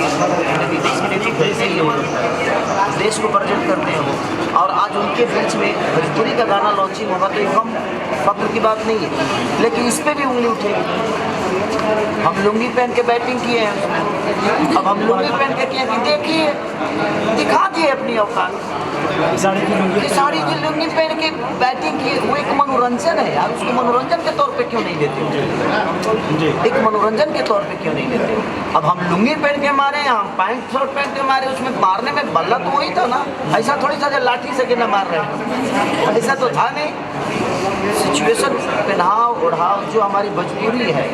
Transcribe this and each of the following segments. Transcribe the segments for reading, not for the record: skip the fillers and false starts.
कि देश के लिए तो खेलते ही हो, देश को प्रेजेंट करते हैं वो। और आज उनके बीच में भोजपुरी का गाना लॉन्चिंग होगा तो ये कम फख्र की बात नहीं है, लेकिन इस पर भी उंगली उठेगी। हम लुंगी पहन के बैटिंग किए हैं उसमें, अब हम लुंगी पहन के किए कि देखिए, दिखा दिए अपनी औकात। साड़ी की लुंगी पहन के बैटिंग की, वो एक मनोरंजन है यार, उसको मनोरंजन के तौर पे क्यों नहीं लेते हो? एक मनोरंजन के तौर पे क्यों नहीं लेते हो? अब हम लुंगी पहन के मारे, हम पैंट शर्ट पहन के मारे, उसमें मारने में बल्ला तो वही था ना, ऐसा थोड़ी था जो लाठी से गिना मार रहे हैं, ऐसा तो था नहीं। सिचुएशन, पहनाव ओढ़ाव जो हमारी भोजपुरी है,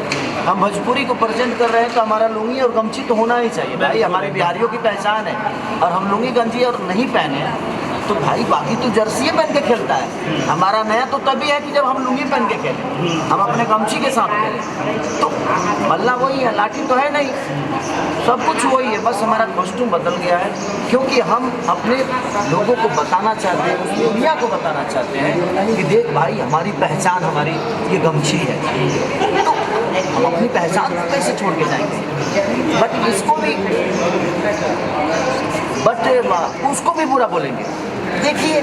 हम भोजपुरी को प्रेजेंट कर रहे हैं तो हमारा लुंगी और गमछी तो होना ही चाहिए भाई, हमारे बिहारियों की पहचान है। और हम लुंगी गंजी और नहीं पहने तो भाई बाकी तो जर्सी पहन के खेलता है, हमारा नया तो तभी है कि जब हम लुंगी पहन के खेलें, हम अपने गमछी के साथ खेलें। तो बल्ला वही है, लाठी तो है नहीं, सब कुछ वही है, बस हमारा कॉस्ट्यूम बदल गया है, क्योंकि हम अपने लोगों को बताना चाहते हैं, उस दुनिया को बताना चाहते हैं कि देख भाई हमारी पहचान, हमारी ये गमछी है। तो हम अपनी पहचान को कैसे छोड़ के जाएंगे? बट इसको भी, उसको भी बुरा बोलेंगे। देखिए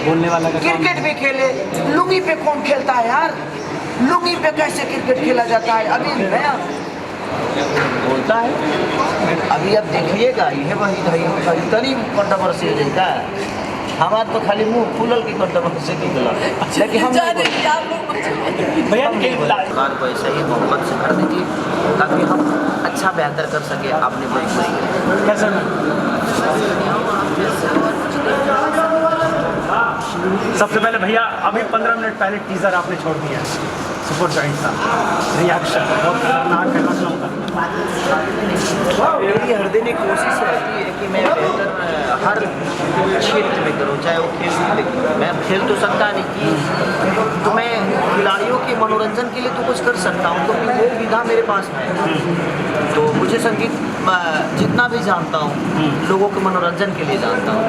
बोलने वाला का क्रिकेट भी खेले, लुंगी पे कौन खेलता है यार? लुंगी पे कैसे क्रिकेट खेला जाता है? अभी नया बोलता है, अभी अब देखिएगा ये वही तरी कंट्रोवर्सी हो जाता है। हमारा तो खाली मुंह फूलल की कंट्रोवर्सी निकला, लेकिन हम सरकार को ऐसा ही मोहब्बत से कर दीजिए ताकि हम अच्छा बेहतर कर सके आपने सबसे पहले भैया अभी 15 मिनट पहले टीजर आपने छोड़ दिया है, सुपर जॉइंट सा रिएक्शन बहुत खतरनाक है, मेरी हर दिन एक कोशिश रहती है कि मैं बेहतर हर क्षेत्र में करूँ, चाहे वो खेल भी, लेकिन मैं खेल तो सकता नहीं, तो मैं खिलाड़ियों के मनोरंजन के लिए तो कुछ कर सकता हूँ, तो वो विधा मेरे पास है। तो मुझे संगीत जितना भी जानता हूँ लोगों के मनोरंजन के लिए जानता हूँ,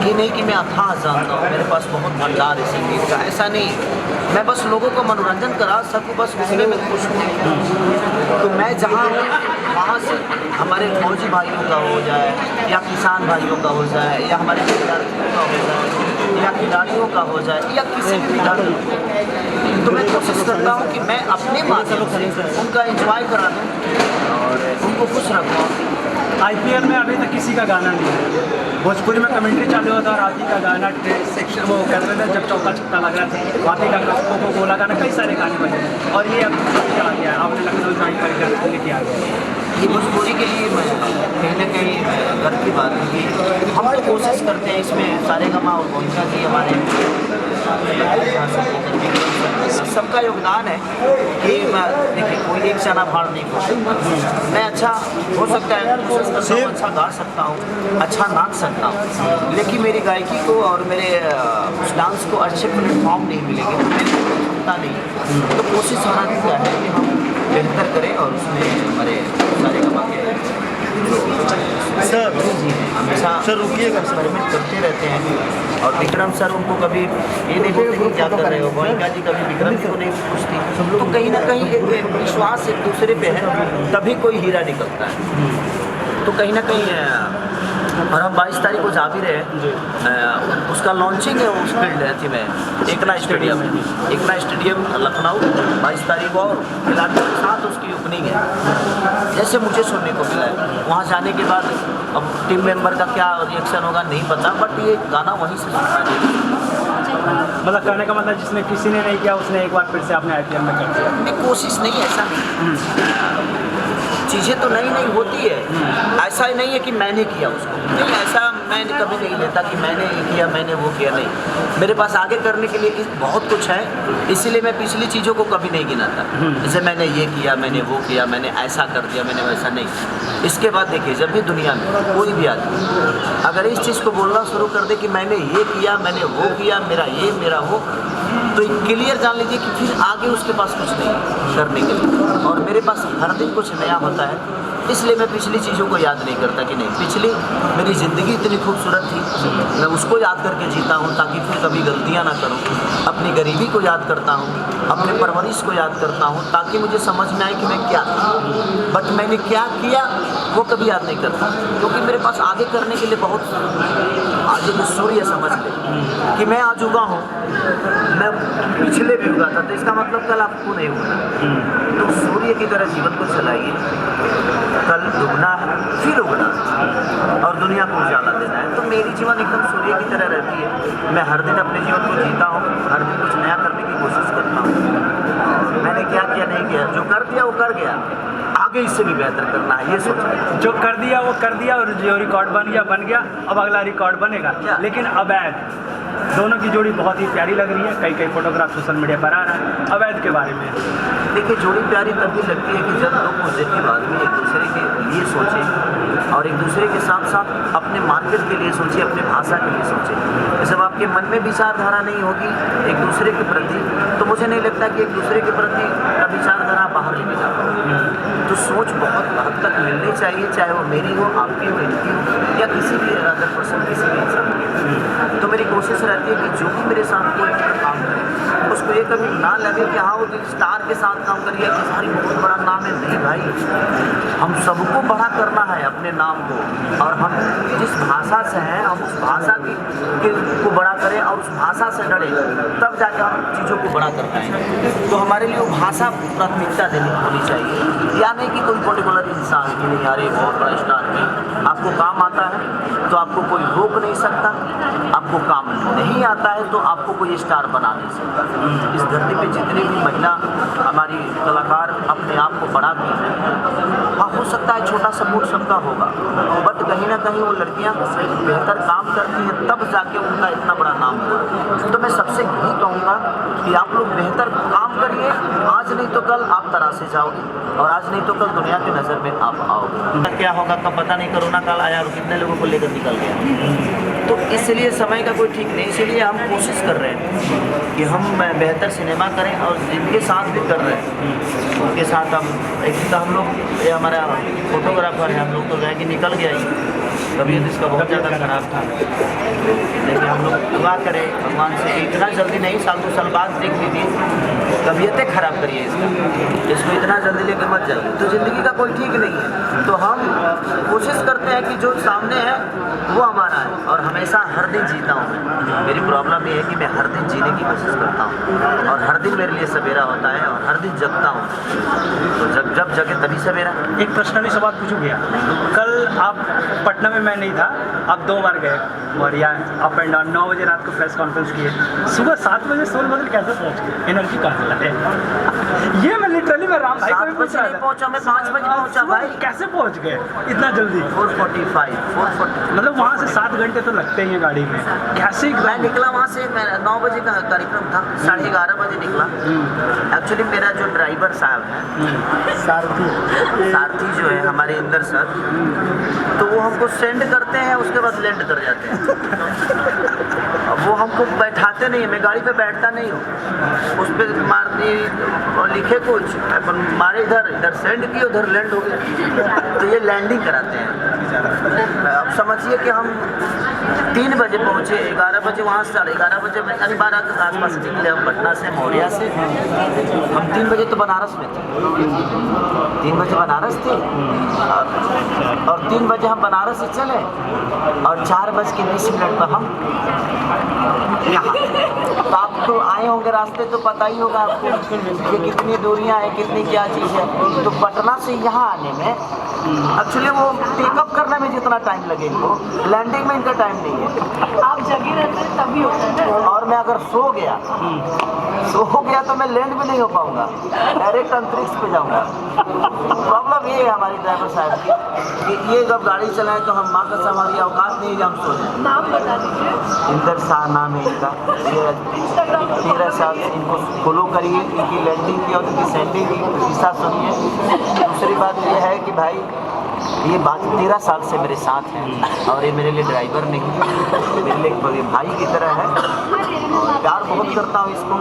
ये नहीं कि मैं अथाह जानता हूँ, मेरे पास बहुत भंडार है संगीत का, ऐसा नहीं। मैं बस लोगों को मनोरंजन करा सकूँ, बस उसमें मैं खुश हूँ। तो मैं जहाँ वहाँ से हमारे फौजी भाइयों का हो जाए या किसान भाइयों का हो जाए या हमारे विद्यार्थियों का हो जाए या खिलाड़ियों का हो जाए या किसी भी खिलाड़ी, तो मैं कोशिश करता हूँ कि मैं अपने माध्यम से उनका एंजॉय करा दूँ और उनको खुश रखूँ। IPL में अभी तक किसी का गाना नहीं है, भोजपुरी में कमेंट्री चालू होता और हाथी का गाना सेक्शन वो कहते थे जब चौका छक्का लग रहा था, हाथी का को गोला गाना, कई सारे गाने बने, और ये अब आ गया है, आपने लखनऊ ज्वाइन करके लेके आ गया। ये भोजपुरी के लिए कहीं ना कहीं गर्व की बात है कि हम लोग कोशिश करते हैं इसमें सारेगामा और गोइंका जी हमारे सबका योगदान है कि देखिए कोई एक चना भाड़ नहीं हो सकता। मैं अच्छा हो सकता है, अच्छा गा सकता हूँ, अच्छा नाच सकता हूँ, लेकिन मेरी गायकी को और मेरे उस डांस को अच्छे प्लेटफॉर्म नहीं मिलेंगे, तो मेरी क्षमता नहीं। तो कोशिश हमारी क्या है कि हम बेहतर करें और उसमें हमारे सारेगामा के सर हमेशा सर रुकिएगा एक्सपेरिमेंट करते रहते हैं। और विक्रम सर उनको कभी ये नहीं बोलते कि क्या कर रहे हो, गोइंका जी कभी विक्रम जी को नहीं पूछती, तो कहीं ना कहीं एक विश्वास एक दूसरे पे है, तभी कोई हीरा निकलता है। तो कहीं ना कहीं और हम 22 तारीख को जा भी रहे, उसका लॉन्चिंग है उस फील्ड में एकना स्टेडियम लखनऊ 22 तारीख को, और खिलाड़ियों के साथ उसकी ओपनिंग है, जैसे मुझे सुनने को मिला है। वहाँ जाने के बाद अब टीम मेंबर का क्या रिएक्शन होगा नहीं पता, बट ये गाना वहीं से सुनना है। मतलब कहने का मतलब जिसने किसी ने नहीं किया उसने एक बार फिर से अपने IPL में कर दिया। नहीं, कोशिश नहीं, ऐसा नहीं, चीज़ें तो नई नई होती है, ऐसा ही नहीं है कि मैंने किया उसको, नहीं, ऐसा मैंने कभी नहीं लेता कि मैंने ये किया मैंने वो किया, नहीं। मेरे पास आगे करने के लिए बहुत कुछ है, इसीलिए मैं पिछली चीज़ों को कभी नहीं गिनाता, जैसे मैंने ये किया, मैंने वो किया, मैंने ऐसा कर दिया, मैंने वैसा नहीं। इसके बाद देखिए, जब भी दुनिया में कोई भी आदमी अगर इस चीज़ को बोलना शुरू कर दे कि मैंने ये किया, मैंने वो किया, मेरा ये मेरा वो, तो क्लियर जान लीजिए कि फिर आगे उसके पास कुछ नहीं करने के लिए। और मेरे पास हर दिन कुछ नया होता है, इसलिए मैं पिछली चीज़ों को याद नहीं करता कि नहीं, पिछली मेरी ज़िंदगी इतनी खूबसूरत थी, मैं उसको याद करके जीता हूँ ताकि फिर कभी गलतियाँ ना करूँ। अपनी गरीबी को याद करता हूँ, अपने परवरिश को याद करता हूँ ताकि मुझे समझ में आए कि मैं क्या था, बट मैंने क्या किया वो कभी याद नहीं करता, क्योंकि मेरे पास आगे करने के लिए बहुत आगे जो सूर्य समझ ले कि मैं आज उगा हूँ, मैं पिछले भी उगा था, तो इसका मतलब कल आपको नहीं उगना। तो सूर्य की तरह जीवन को चलाइए, कल डूबना है फिर उगना और दुनिया को उजाला देना है। तो मेरी जीवन एकदम सूर्य की तरह रहती है। मैं हर दिन अपने जीवन को जीता हूँ, हर दिन कुछ नया करने की कोशिश करता हूँ। मैंने क्या किया नहीं किया, जो कर दिया वो कर गया, आगे इससे भी बेहतर करना है, ये सोचना। जो कर दिया वो कर दिया और जो रिकॉर्ड बन गया, अब अगला रिकॉर्ड बनेगा। लेकिन अवैध दोनों की जोड़ी बहुत ही प्यारी लग रही है, कई फोटोग्राफ सोशल मीडिया पर आ रहा है। अवैध के बारे में देखिए, जोड़ी प्यारी तभी लगती है कि जब लोग पॉजिटिव आदमी एक दूसरे के लिए सोचें और एक दूसरे के साथ साथ अपने मार्केट के लिए सोचें, अपने भाषा के लिए सोचें। जब आपके मन में विचारधारा नहीं होगी एक दूसरे के प्रति, तो मुझे नहीं लगता कि एक दूसरे के प्रति का विचारधारा बाहर लेके जा पाओ। तो सोच बहुत हद तक मिलनी चाहिए, चाहे वो मेरी हो, आपकी हो, इनकी हो या किसी भी अदर पर्सन, किसी भी इंसान की। तो मेरी कोशिश रहती है कि जो भी मेरे साथ कोई काम करे उसको ये कभी ना लगे कि हाँ वो स्टार के साथ काम करिए कि सारी बहुत बड़ा नाम है। नहीं भाई, हम सबको बड़ा करना है अपने नाम को, और हम जिस भाषा से हैं हम उस भाषा को बड़ा करें और उस भाषा से डरें, तब जाकर हम चीज़ों को बड़ा कर पाएंगे। तो हमारे लिए वो भाषा प्राथमिकता देनी होनी चाहिए, या नहीं कि कोई पर्टिकुलर इंसान की नहीं, यार ये बहुत बड़ा स्टार है। आपको काम आता है तो आपको कोई रोक नहीं सकता, आपको काम नहीं आता है तो आपको कोई स्टार बना नहीं सकता। इस धरती पे जितनी भी महिला हमारी कलाकार अपने आप को बढ़ाती हैं, हाँ हो सकता है छोटा सा मूड सबका होगा, बट कहीं ना कहीं वो लड़कियां बेहतर काम करती हैं, तब जाके उनका इतना बड़ा नाम हुआ। तो मैं सबसे यही कहूँगा कि आप लोग बेहतर काम करिए, आज नहीं तो कल आप तरासे जाओगे, और आज नहीं तो कल दुनिया की नज़र में आप आओगे। क्या होगा कब पता नहीं, कोरोना काल आया और कितने लोगों को लेकर निकल गया। तो इसलिए समय का कोई ठीक नहीं, इसीलिए हम कोशिश कर रहे हैं कि हम बेहतर सिनेमा करें, और जिनके साथ भी कर रहे हैं उनके साथ हम एक तो हम लोग, ये हमारा फोटोग्राफर है, हम लोग तो गए कि निकल गया ही, तबीयत इसका बहुत ज़्यादा ख़राब था, लेकिन हम लोग दुआ करें भगवान से कि इतना जल्दी नहीं, साल 2 साल बाद देख लीजिए तबीयतें ख़राब करिए इसको इतना जल्दी लेकर मत जाइए। तो ज़िंदगी का कोई ठीक नहीं है, तो हम कोशिश करते हैं कि जो सामने है वो हमारा है, और हमेशा हर दिन जीता हूँ। मेरी प्रॉब्लम ये है कि मैं हर दिन जीने की कोशिश करता हूँ, और हर दिन मेरे लिए सवेरा होता है, और हर दिन जगता हूँ। तो जब जगे तभी सवेरा। एक पर्सनली सवाल पूछू भैया, कल आप पटना में, मैं नहीं था, आप 2 बार गए और यहाँ अप एंड डाउन, 9 बजे रात को प्रेस कॉन्फ्रेंस किए, सुबह 7 बजे सोल बदल कैसे पहुँच गए? एनर्जी कहाँ से लाए? ये मैं लिटरली मैं राम भाई को भी पूछ रहा था। पहुँचा, मैं 5 बजे पहुँचा भाई। कैसे पहुँच गए इतना जल्दी? 4:45 मतलब वहाँ से 7 घंटे तो लगते ही हैं गाड़ी में, कैसे? मैं निकला वहाँ से, मैं 9 बजे का कार्यक्रम था, 11:30 बजे निकला। एक्चुअली मेरा जो ड्राइवर साहब है, सारथी जो है हमारे इंदर सर, तो वो हमको सेंड करते हैं, उसके बाद लैंड कर जाते हैं। अब वो हमको बैठाते नहीं, मैं गाड़ी पे बैठता नहीं हूँ, उस पर मारती लिखे कुछ अपन मारे, इधर सेंड किए, उधर लैंड हो गया, तो ये लैंडिंग कराते हैं। अब समझिए कि हम 3 बजे पहुँचे, 11 बजे वहाँ से 11:30 बजे, यानी 12 के आसपास निकले हम पटना से, मौर्या से। हम 3 बजे तो बनारस में थे, 3 बजे बनारस थे, और 3 बजे हम बनारस से चले, और 4:20 पर हम यहाँ। तो आप तो आए होंगे, रास्ते तो पता ही होगा आपको कि कितनी दूरियाँ हैं, कितनी क्या चीज़ है। तो पटना से यहाँ आने में एक्चुअली वो टेकअप करने में जितना टाइम लगे इनको, लैंडिंग में इनका टाइम नहीं है। आप जगे रहते हैं तभी होता है। और मैं अगर सो गया तो मैं लैंड भी नहीं हो पाऊंगा, डायरेक्ट अंतरिक्ष पे जाऊंगा। प्रॉब्लम ये है हमारी ड्राइवर साहब की कि ये जब गाड़ी चलाएं तो हम माँ का हमारी औकात नहीं है, हम सो जाए। नाम बता दीजिए। इंदर शाह नाम है इनका, ये 13 साल से इनको फॉलो करिए, इनकी लैंडिंग की और इनकी सैंडिंग की किस्सा सुनिए। दूसरी बात ये है कि भाई ये 13 साल से मेरे साथ हैं, और ये मेरे लिए ड्राइवर नहीं, मेरे लिए भाई की तरह है। प्यार बहुत करता हूँ इसको,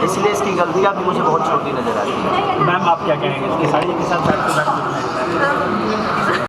इसलिए इसकी गलतियाँ भी मुझे बहुत छोटी नज़र आती है। मैम आप क्या कहेंगे इसकी साड़ी के साथ?